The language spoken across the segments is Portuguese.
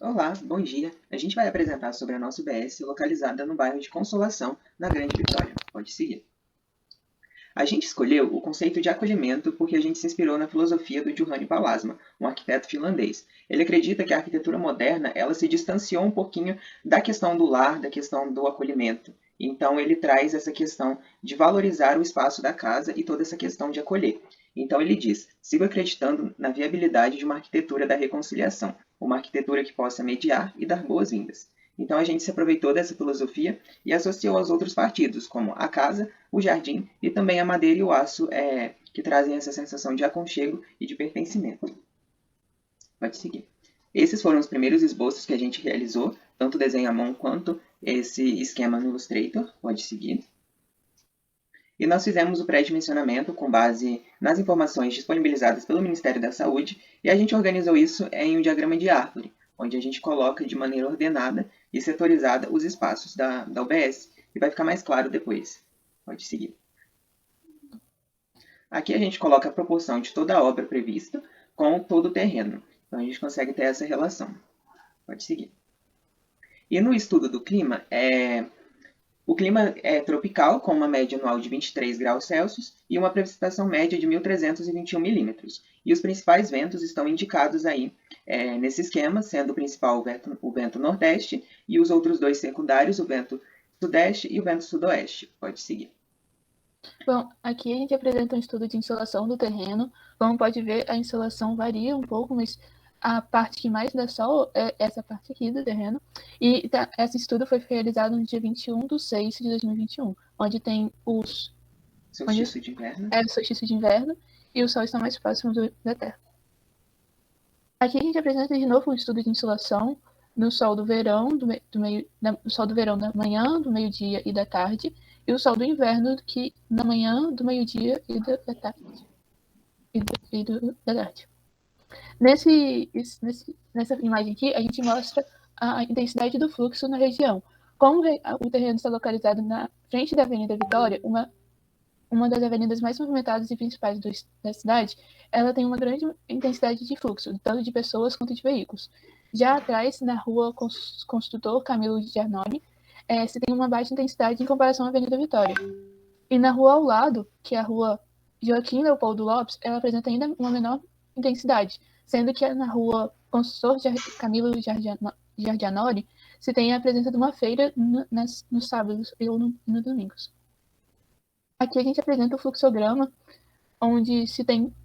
Olá, bom dia. A gente vai apresentar sobre a nossa UBS localizada no bairro de Consolação, na Grande Vitória. Pode seguir. A gente escolheu o conceito de acolhimento porque a gente se inspirou na filosofia do Juhani Pallasmaa, um arquiteto finlandês. Ele acredita que a arquitetura moderna ela se distanciou um pouquinho da questão do lar, da questão do acolhimento. Então ele traz essa questão de valorizar o espaço da casa e toda essa questão de acolher. Então ele diz: sigo acreditando na viabilidade de uma arquitetura da reconciliação, uma arquitetura que possa mediar e dar boas-vindas. Então a gente se aproveitou dessa filosofia e associou aos outros partidos, como a casa, o jardim e também a madeira e o aço, que trazem essa sensação de aconchego e de pertencimento. Pode seguir. Esses foram os primeiros esboços que a gente realizou, tanto o desenho à mão quanto esse esquema no Illustrator. Pode seguir. E nós fizemos o pré-dimensionamento com base nas informações disponibilizadas pelo Ministério da Saúde e a gente organizou isso em um diagrama de árvore, onde a gente coloca de maneira ordenada e setorizada os espaços da UBS, e vai ficar mais claro depois. Pode seguir. Aqui a gente coloca a proporção de toda a obra prevista com todo o terreno. Então a gente consegue ter essa relação. Pode seguir. E no estudo do clima, o clima é tropical, com uma média anual de 23 graus Celsius e uma precipitação média de 1.321 milímetros. E os principais ventos estão indicados aí nesse esquema, sendo o principal o vento nordeste e os outros dois secundários, o vento sudeste e o vento sudoeste. Pode seguir. Bom, aqui a gente apresenta um estudo de insolação do terreno. Como pode ver, a insolação varia um pouco, mas a parte que mais dá sol é essa parte aqui do terreno. E esse estudo foi realizado no dia 21/6/2021, onde tem os... Solstício de inverno. O solstício de inverno e o sol está mais próximo da Terra. Aqui a gente apresenta de novo um estudo de insolação no sol do verão, no sol do verão da manhã, do meio-dia e da tarde, e o sol do inverno que na manhã, do meio-dia e da tarde. Da tarde. Nessa imagem aqui, a gente mostra a intensidade do fluxo na região. Como o terreno está localizado na frente da Avenida Vitória, uma das avenidas mais movimentadas e principais da cidade, ela tem uma grande intensidade de fluxo, tanto de pessoas quanto de veículos. Já atrás, na rua Construtor Camilo de Giannoli, se tem uma baixa intensidade em comparação à Avenida Vitória. E na rua ao lado, que é a rua Joaquim Leopoldo Lopes, ela apresenta ainda uma menor intensidade, sendo que na rua Construtor Camilo de Giannoli se tem a presença de uma feira nos sábados e nos domingos. Aqui a gente apresenta o fluxograma, onde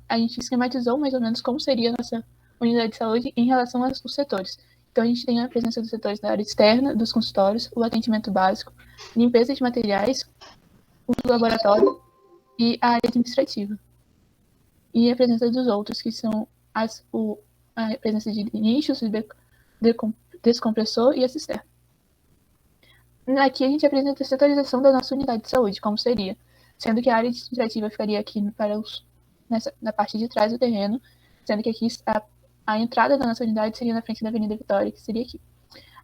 a gente esquematizou mais ou menos como seria a nossa unidade de saúde em relação aos setores. Então a gente tem a presença dos setores da área externa, dos consultórios, o atendimento básico, limpeza de materiais, o laboratório e a área administrativa. E a presença dos outros, que são a presença de nichos, descompressor e a cisterna. Aqui a gente apresenta a setorização da nossa unidade de saúde, como seria, sendo que a área administrativa ficaria aqui na parte de trás do terreno, sendo que aqui a entrada da nossa unidade seria na frente da Avenida Vitória, que seria aqui.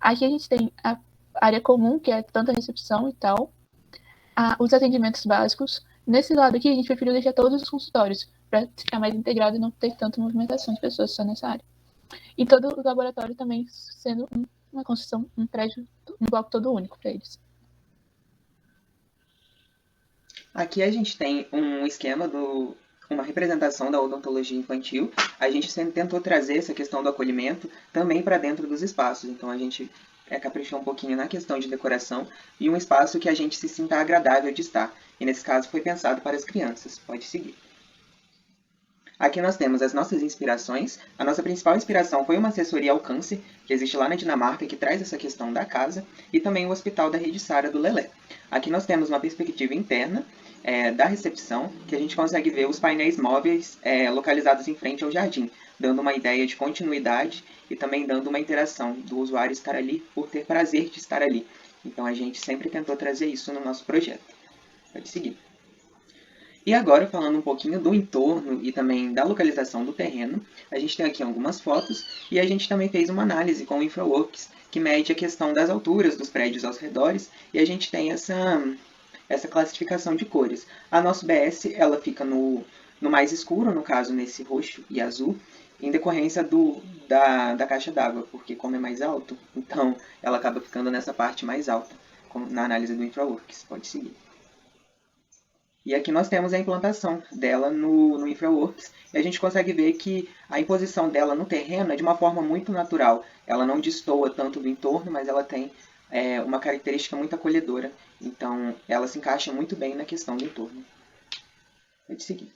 Aqui a gente tem a área comum, que é tanto a recepção e tal, os atendimentos básicos. Nesse lado aqui, a gente preferiu deixar todos os consultórios, para ficar mais integrado e não ter tanta movimentação de pessoas só nessa área. E todo o laboratório também sendo uma construção, um prédio, um bloco todo único para eles. Aqui a gente tem um esquema uma representação da odontologia infantil. A gente sempre tentou trazer essa questão do acolhimento também para dentro dos espaços. Então a gente caprichou um pouquinho na questão de decoração e um espaço que a gente se sinta agradável de estar. E nesse caso foi pensado para as crianças. Pode seguir. Aqui nós temos as nossas inspirações. A nossa principal inspiração foi uma assessoria ao câncer, que existe lá na Dinamarca, que traz essa questão da casa, e também o Hospital da Rede Sara do Lelé. Aqui nós temos uma perspectiva interna da recepção, que a gente consegue ver os painéis móveis localizados em frente ao jardim, dando uma ideia de continuidade e também dando uma interação do usuário estar ali por ter prazer de estar ali. Então a gente sempre tentou trazer isso no nosso projeto. Pode seguir. E agora, falando um pouquinho do entorno e também da localização do terreno, a gente tem aqui algumas fotos e a gente também fez uma análise com o InfraWorks, que mede a questão das alturas dos prédios aos redores, e a gente tem essa classificação de cores. A nossa UBS ela fica no mais escuro, no caso nesse roxo e azul, em decorrência da caixa d'água, porque como é mais alto, então ela acaba ficando nessa parte mais alta, na análise do InfraWorks. Pode seguir. E aqui nós temos a implantação dela no InfraWorks, e a gente consegue ver que a imposição dela no terreno é de uma forma muito natural. Ela não destoa tanto do entorno, mas ela tem uma característica muito acolhedora, então ela se encaixa muito bem na questão do entorno. Pode seguir.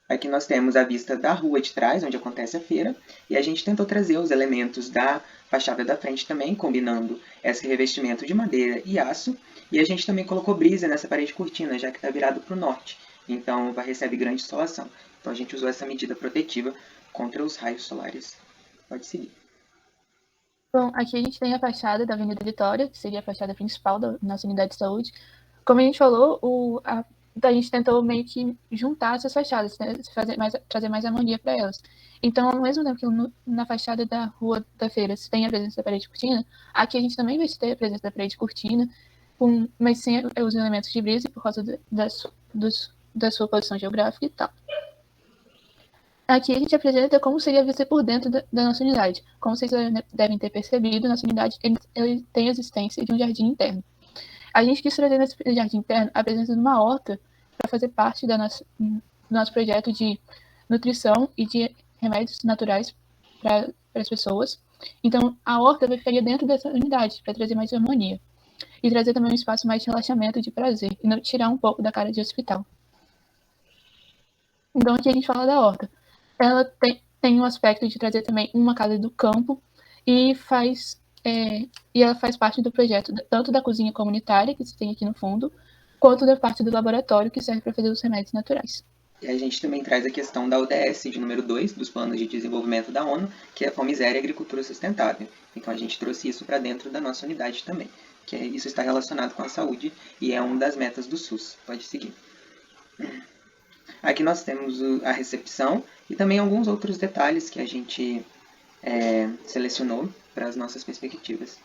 Aqui nós temos a vista da rua de trás, onde acontece a feira, e a gente tentou trazer os elementos da fachada da frente também, combinando esse revestimento de madeira e aço, e a gente também colocou brisa nessa parede cortina, já que está virado para o norte, então recebe grande insolação. Então a gente usou essa medida protetiva contra os raios solares. Pode seguir. Bom, aqui a gente tem a fachada da Avenida Vitória, que seria a fachada principal da nossa unidade de saúde. Como a gente falou, a gente tentou meio que juntar essas fachadas, né, trazer mais harmonia para elas. Então, ao mesmo tempo que na fachada da Rua da Feira se tem a presença da parede cortina, aqui a gente também vai ter a presença da parede cortina, mas sem os elementos de brisa por causa da sua posição geográfica e tal. Aqui a gente apresenta como seria a vista por dentro da nossa unidade. Como vocês devem ter percebido, nossa unidade ele tem a existência de um jardim interno. A gente quis trazer nesse jardim interno a presença de uma horta para fazer parte do nosso projeto de nutrição e de remédios naturais para as pessoas. Então, a horta ficaria dentro dessa unidade para trazer mais harmonia e trazer também um espaço mais de relaxamento e de prazer e não tirar um pouco da cara de hospital. Então, aqui a gente fala da horta. Ela tem um aspecto de trazer também uma casa do campo e ela faz parte do projeto tanto da cozinha comunitária, que se tem aqui no fundo, quanto da parte do laboratório, que serve para fazer os remédios naturais. E a gente também traz a questão da ODS, de número 2, dos Planos de Desenvolvimento da ONU, que é a Fome Zero e Agricultura Sustentável. Então a gente trouxe isso para dentro da nossa unidade também, que isso está relacionado com a saúde e é uma das metas do SUS. Pode seguir. Aqui nós temos a recepção e também alguns outros detalhes que a gente selecionou para as nossas perspectivas.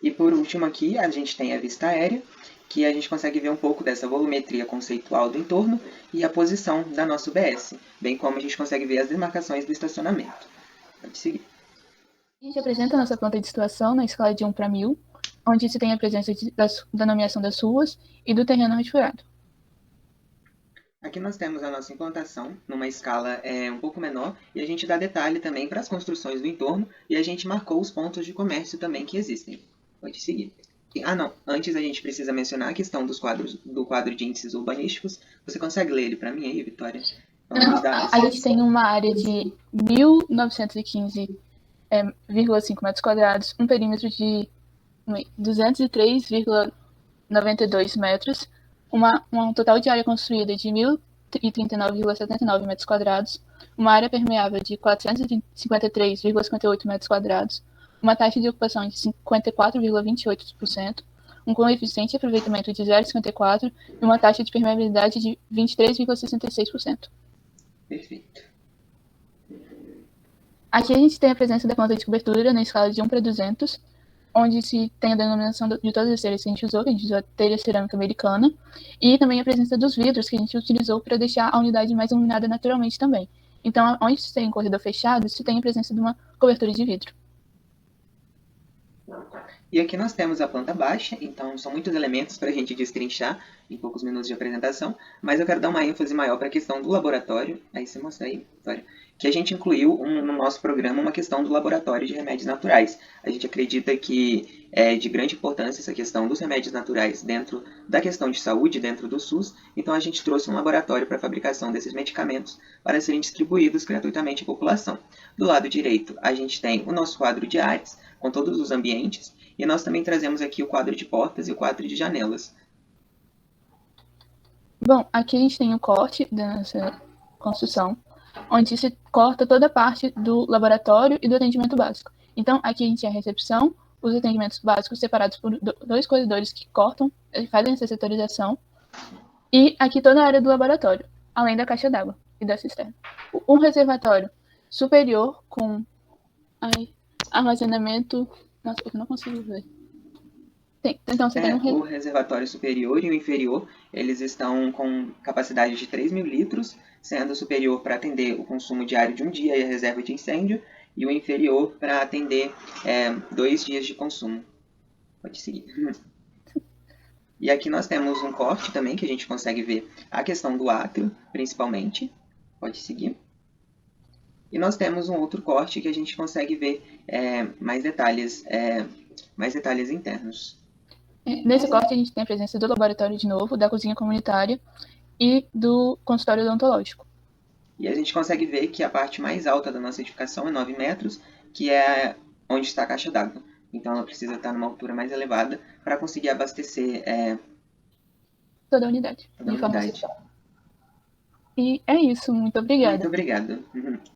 E por último aqui a gente tem a vista aérea, que a gente consegue ver um pouco dessa volumetria conceitual do entorno e a posição da nossa UBS, bem como a gente consegue ver as demarcações do estacionamento. Pode seguir. A gente apresenta a nossa planta de situação na escala de 1 para 1000, onde se tem a presença da nomeação das ruas e do terreno ratifurado. Aqui nós temos a nossa implantação numa escala um pouco menor e a gente dá detalhe também para as construções do entorno e a gente marcou os pontos de comércio também que existem. Pode seguir. Não, antes a gente precisa mencionar a questão do quadro de índices urbanísticos. Você consegue ler ele para mim aí, Vitória? A gente tem uma área de 1.915,5 metros quadrados, um perímetro de 203,92 metros, um total de área construída de 1.039,79 metros quadrados, uma área permeável de 453,58 metros quadrados, uma taxa de ocupação de 54,28%, um coeficiente de aproveitamento de 0,54 e uma taxa de permeabilidade de 23,66%. Perfeito. Aqui a gente tem a presença da planta de cobertura na escala de 1 para 200, onde se tem a denominação de todas as telhas que a gente usou a telha cerâmica americana, e também a presença dos vidros que a gente utilizou para deixar a unidade mais iluminada naturalmente também. Então, onde se tem um corredor fechado, se tem a presença de uma cobertura de vidro. E aqui nós temos a planta baixa, então são muitos elementos para a gente destrinchar em poucos minutos de apresentação, mas eu quero dar uma ênfase maior para a questão do laboratório. Aí você mostra aí, Vitória, que a gente incluiu no nosso programa uma questão do laboratório de remédios naturais. A gente acredita que é de grande importância essa questão dos remédios naturais dentro da questão de saúde, dentro do SUS, então a gente trouxe um laboratório para a fabricação desses medicamentos para serem distribuídos gratuitamente à população. Do lado direito, a gente tem o nosso quadro de áreas, com todos os ambientes, e nós também trazemos aqui o quadro de portas e o quadro de janelas. Bom, aqui a gente tem o corte da nossa construção, onde se corta toda a parte do laboratório e do atendimento básico. Então, aqui a gente tem a recepção, os atendimentos básicos separados por dois corredores que cortam, fazem essa setorização, e aqui toda a área do laboratório, além da caixa d'água e da cisterna. Um reservatório superior com armazenamento... Nossa, eu não consigo ver. Então você tem O reservatório superior e o inferior, eles estão com capacidade de 3.000 litros, sendo o superior para atender o consumo diário de um dia e a reserva de incêndio, e o inferior para atender 2 dias de consumo. Pode seguir. E aqui nós temos um corte também, que a gente consegue ver a questão do átrio, principalmente. Pode seguir. E nós temos um outro corte que a gente consegue ver mais detalhes internos. Nesse corte a gente tem a presença do laboratório de novo, da cozinha comunitária e do consultório odontológico. E a gente consegue ver que a parte mais alta da nossa edificação é 9 metros, que é onde está a caixa d'água. Então ela precisa estar numa altura mais elevada para conseguir abastecer Toda a unidade, toda a de forma unidade. central. E é isso, muito obrigada. Muito obrigado.